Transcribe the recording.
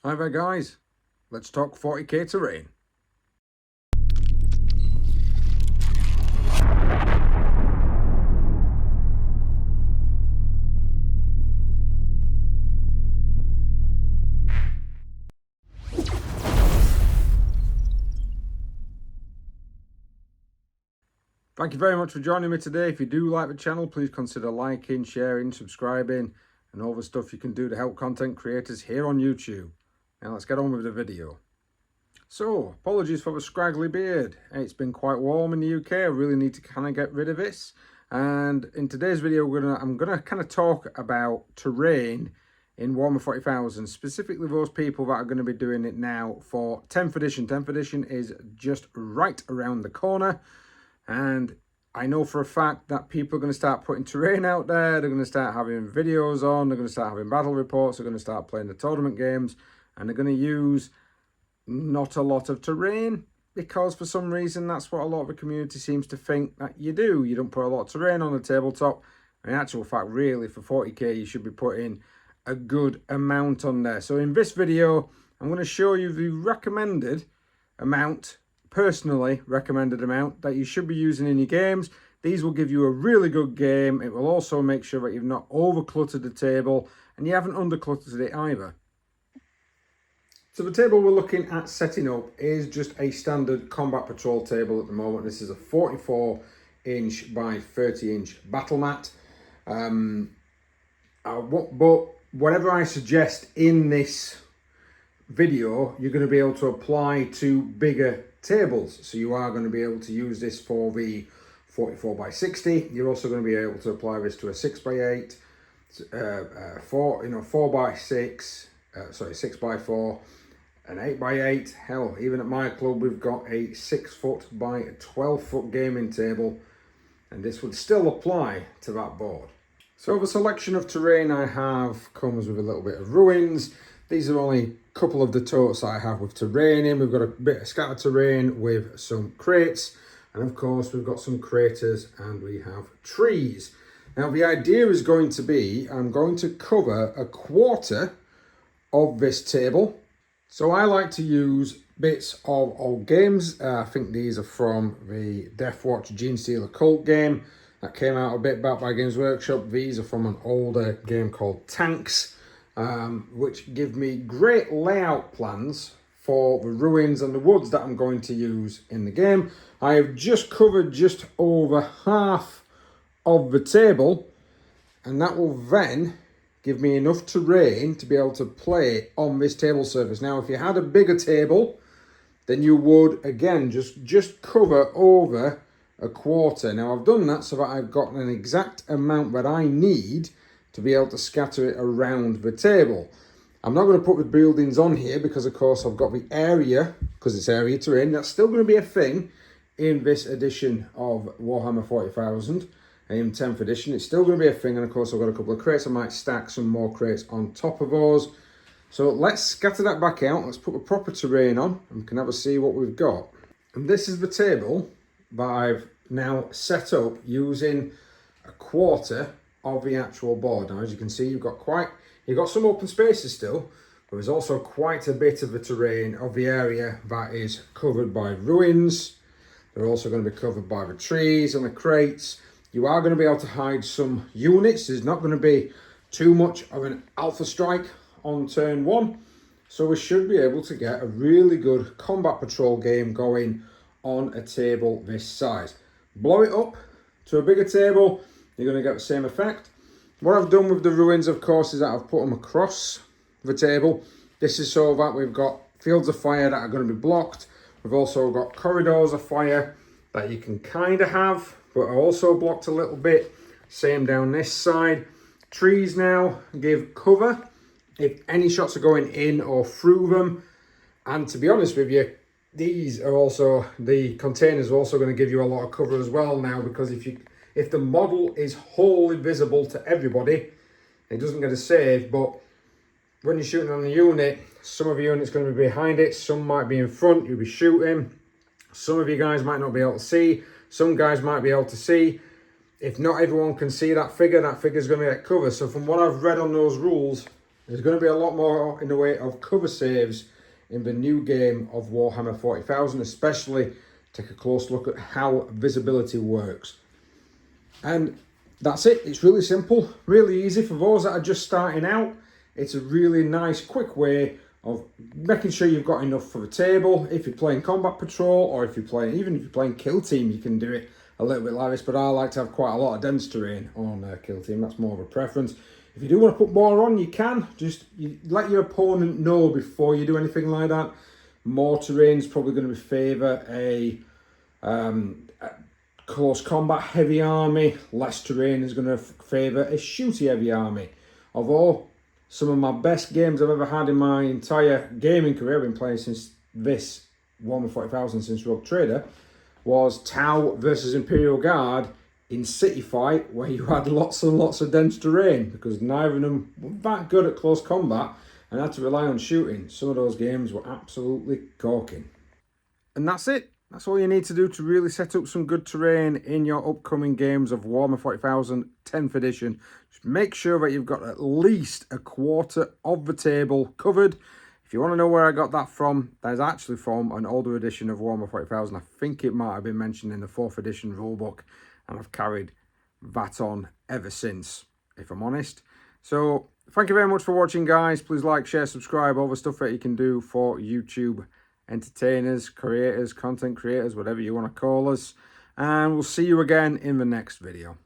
Hi there guys, let's talk 40k terrain. Thank you very much for joining me today. If you do like the channel, please consider liking, sharing, subscribing, and all the stuff you can do to help content creators here on YouTube. Now let's get on with the video. So, apologies for the scraggly beard. It's been quite warm in the UK. I really need to kind of get rid of this. And in today's video, I'm gonna kind of talk about terrain in Warhammer 40,000, specifically those people that are going to be doing it now for 10th edition. 10th edition is just right around the corner. And I know for a fact that people are going to start putting terrain out there. They're going to start having videos on. They're going to start having battle reports. They're going to start playing the tournament games. And they're going to use not a lot of terrain because for some reason that's what a lot of the community seems to think that you do. You don't put a lot of terrain on the tabletop. In actual fact, really, for 40k, you should be putting a good amount on there. So in this video, I'm going to show you the recommended amount, personally recommended amount that you should be using in your games. These will give you a really good game. It will also make sure that you've not over cluttered the table and you haven't under cluttered it either. So the table we're looking at setting up is just a standard combat patrol table at the moment. This is a 44 inch by 30 inch battle mat. But whatever I suggest in this video, you're going to be able to apply to bigger tables. So you are going to be able to use this for the 44 by 60. You're also going to be able to apply this to a 6 by 8, 4 by 6, 6 by 4, an 8 by 8. Hell, even at my club, we've got a 6 foot by 12 foot gaming table, and this would still apply to that board. So the selection of terrain I have comes with a little bit of ruins. These are only a couple of the totes I have with terrain in. We've got a bit of scattered terrain with some crates. And of course, we've got some craters and we have trees. Now, the idea is going to be, I'm going to cover a quarter of this table. So I like to use bits of old games. I think these are from the Death Watch Genestealer Cult game that came out a bit back by Games Workshop. These are from an older game called Tanks, which give me great layout plans for the ruins and the woods that I'm going to use in the game. I have just covered just over half of the table, and that will then give me enough terrain to be able to play on this table surface. Now, if you had a bigger table, then you would, again, just cover over a quarter. Now, I've done that so that I've got an exact amount that I need to be able to scatter it around the table. I'm not going to put the buildings on here because, of course, I've got the area, because it's area terrain. That's still going to be a thing in this edition of Warhammer 40,000. In 10th edition, it's still going to be a thing. And, of course, I've got a couple of crates. I might stack some more crates on top of those. So let's scatter that back out. Let's put the proper terrain on and we can have a see what we've got. And this is the table that I've now set up using a quarter of the actual board. Now, as you can see, you've got some open spaces still, but there's also quite a bit of the terrain of the area that is covered by ruins. They're also going to be covered by the trees and the crates. You are going to be able to hide some units. There's not going to be too much of an alpha strike on turn one, so we should be able to get a really good combat patrol game going on a table this size. Blow it up to a bigger table, you're going to get the same effect. What I've done with the ruins, of course, is that I've put them across the table. This is so that we've got fields of fire that are going to be blocked. We've also got corridors of fire that you can kind of have, but are also blocked a little bit. Same down this side. Trees now give cover if any shots are going in or through them. And to be honest with you, these are also, the containers are also going to give you a lot of cover as well now, because if the model is wholly visible to everybody, it doesn't get a save. But when you're shooting on a unit, some of the units going to be behind it, some might be in front, you'll be shooting. Some of you guys might not be able to see, some guys might be able to see. If not everyone can see that figure's going to get covered. So from what I've read on those rules, There's going to be a lot more in the way of cover saves in the new game of Warhammer 40,000, especially take a close look at how visibility works. And that's it. It's really simple, really easy for those that are just starting out. It's a really nice, quick way of making sure you've got enough for the table. If you're playing combat patrol, or if you're playing, even if you're playing kill team, you can do it a little bit like this. But I like to have quite a lot of dense terrain on kill team. That's more of a preference. If you do want to put more on, you can. Just let your opponent know before you do anything like that. More terrain is probably going to favour a close combat heavy army. Less terrain is going to favour a shooty heavy army. Although some of my best games I've ever had in my entire gaming career, I've been playing since this Warhammer 40,000, since Rogue Trader, was Tau versus Imperial Guard in City Fight, where you had lots and lots of dense terrain, because neither of them were that good at close combat and had to rely on shooting. Some of those games were absolutely corking. And that's it. That's all you need to do to really set up some good terrain in your upcoming games of Warhammer 40,000 10th edition. Just make sure that you've got at least a quarter of the table covered. If you want to know where I got that from, that is actually from an older edition of Warhammer 40,000. I think it might have been mentioned in the 4th edition rulebook, and I've carried that on ever since, if I'm honest. So thank you very much for watching, guys. Please like, share, subscribe, all the stuff that you can do for YouTube entertainers, creators, content creators, whatever you want to call us. And we'll see you again in the next video.